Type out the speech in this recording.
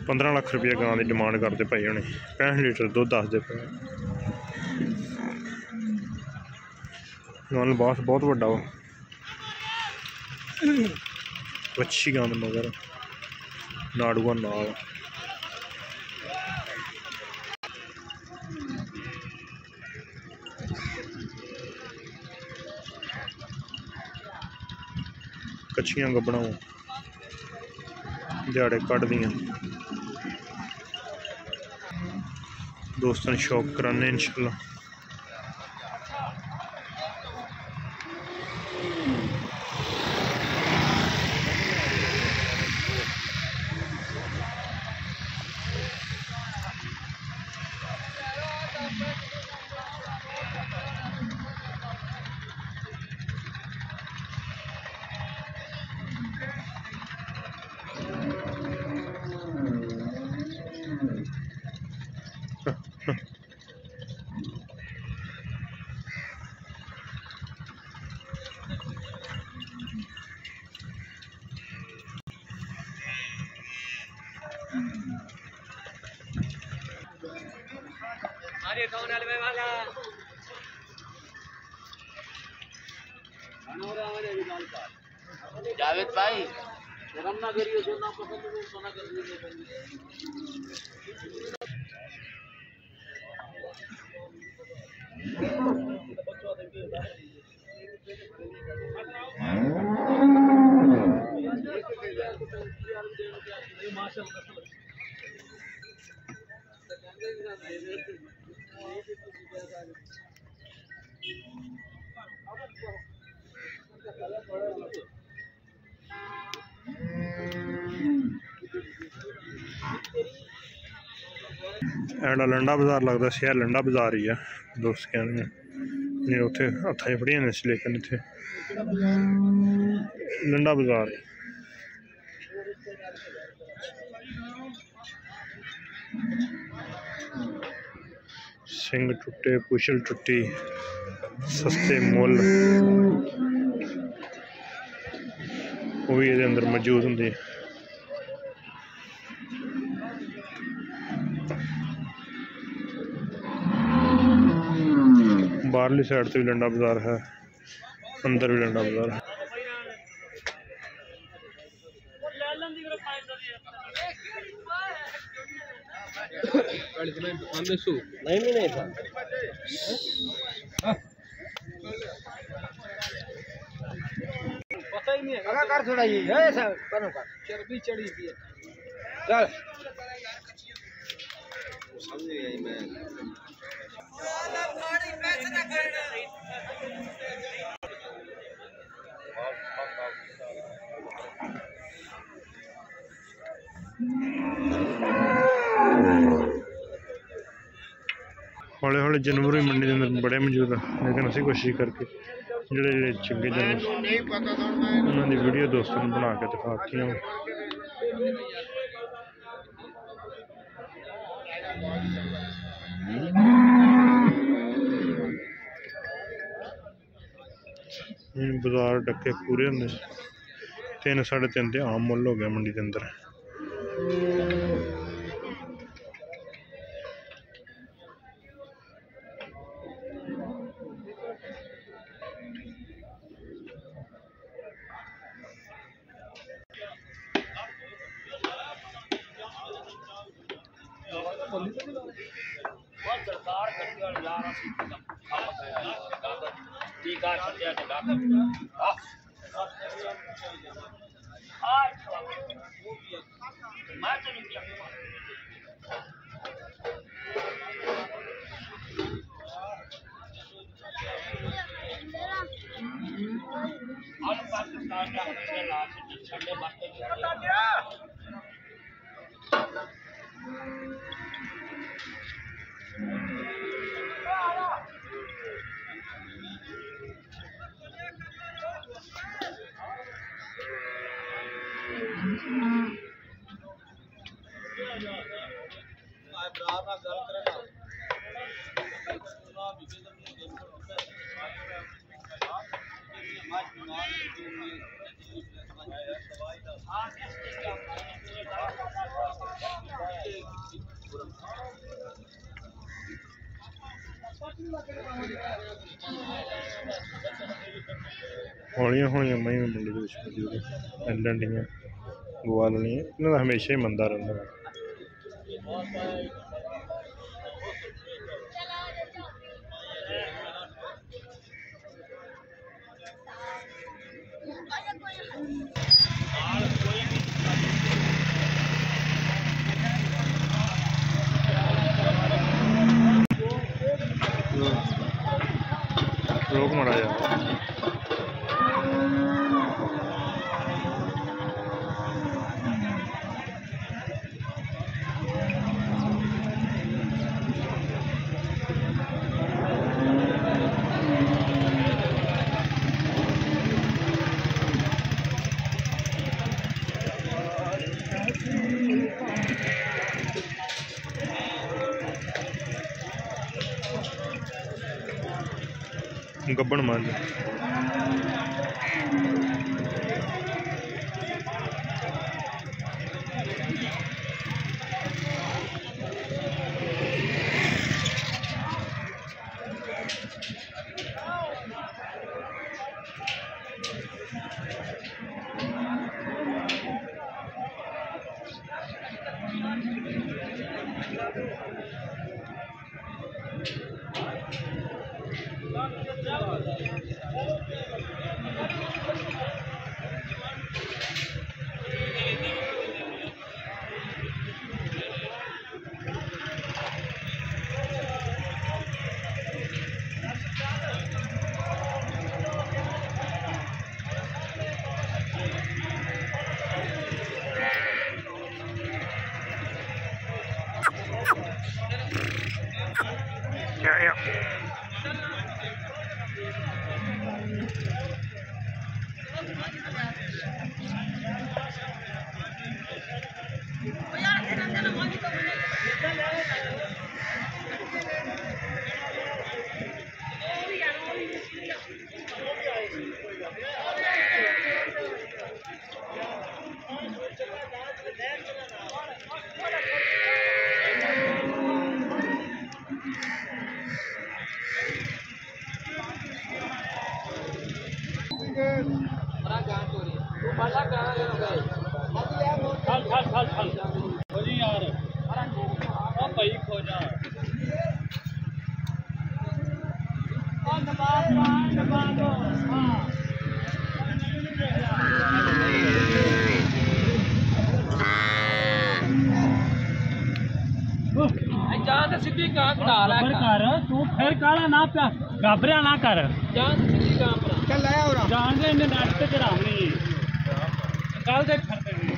15 लाख रुपया गां की डिमांड करते पे उन्हें 65 लीटर दुध दसते पे। गां लबास बहुत बड़ा वा, अच्छी गां मगर नाड़ूआ नाल। कच्चियां गब्बना दिहाड़े कट दियां। दोस्तों शौक कराने इंशाल्लाह। जावेद भाई शर्म ना करिए, जो ना पसंद हो सोना कर लीजिए। एड़ा लंडा बाजार लगता, शहर लंडा बाजार ही है दोस्त कहने नहीं, उत्थे हत्था फड़िया ने लेकिन इत्थे लंडा बाजार है। सिंग टुटे पुछल टुटी सस्ते मुल वो भी ये अंदर मौजूद होंगे। बाहरली साइड से भी लंडा बाजार है, अंदर भी लंडा बाजार है। नहीं था पता ही नहीं है। कर थोड़ा ये है सर करो का चर्बी चढ़ी थी। चल समझ गई मैं। हौले हौले जानवर भी मंडी के अंदर बड़े मौजूद है, लेकिन असी कोशिश करके जोड़े चंगे जानवर उन्होंने वीडियो दोस्तों ने बना के दिखाती। बाजार डके पूरे होंगे, 3 साढ़े 3 आम मुल हो गया मंडी के अंदर। ਹੌਲੀਆਂ ਹੌਲੀਆਂ ਮੈਂ ਮੰਡੀ ਦੇ ਵਿੱਚ ਮੌਜੂਦ ਮਿਲਣ ਡੀਆਂ ਗਵਾਲਣੀਆਂ ਇਹਨਾਂ ਦਾ ਹਮੇਸ਼ਾ ਹੀ ਮੰਦਾ ਰਹਿੰਦਾ। रोक मारा जा गब्बन मान या सीधी कहाँ कर तू फिर काला ना प्या घबरा ना कर जान सीधी कहाँ चल आया और जान दे इन्हें नाटक पे चढ़ावनी कल देख करते हैं